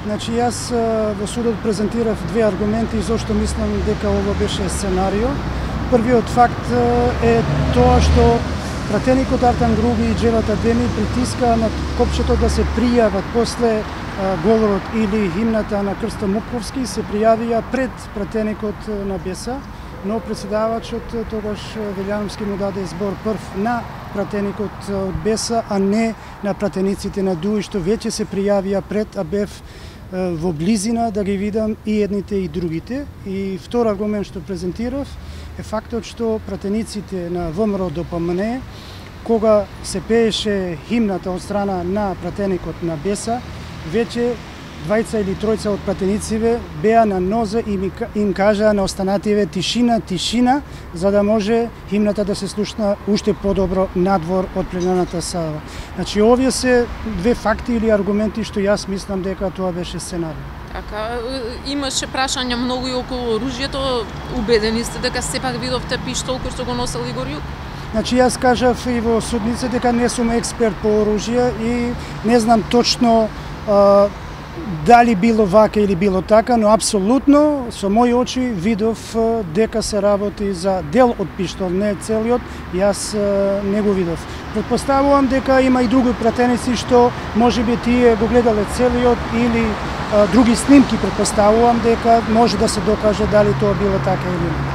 Значи јас во судот презентирав две аргументи зошто мислам дека ова беше сценарио. Првиот факт е тоа што пратеникот Артан Груби и Джевата Деми притиска на копчето да се пријават после говорот или химната на Крсто Муковски, се пријавија пред пратеникот на БЕСА, но председавачот тогаш Велјановски му даде збор прв на пратеникот од БЕСА, а не на пратениците на ДУИ, што веќе се пријавија пред, а бев во близина да ги видам и едните и другите. И втор аргумент што презентирав е фактот што пратениците на ВМРО ДПМНЕ, кога се пееше химната од страна на пратеникот на БЕСА, веќе двајца или тројца од пратенициве беа на нозе и им кажаа на останативе тишина, за да може химната да се слушна уште подобро надвор од пленарната сала. Значи, овие се две факти или аргументи што јас мислам дека тоа беше сценарио. Така, имаше прашања многу и околу оружјето. Убедени сте дека сепак видовте пиштол кој што го носел Игор Јук? Значи, јас кажав и во судница дека не сум експерт по оружје и не знам точно дали било вака или било така, но апсолутно со мои очи видов дека се работи за дел од пиштол, не целиот, јас не го видов. Предпоставувам дека има и други пратеници што можеби тие го гледале целиот или други снимки, предпоставувам дека може да се докаже дали тоа било така или не.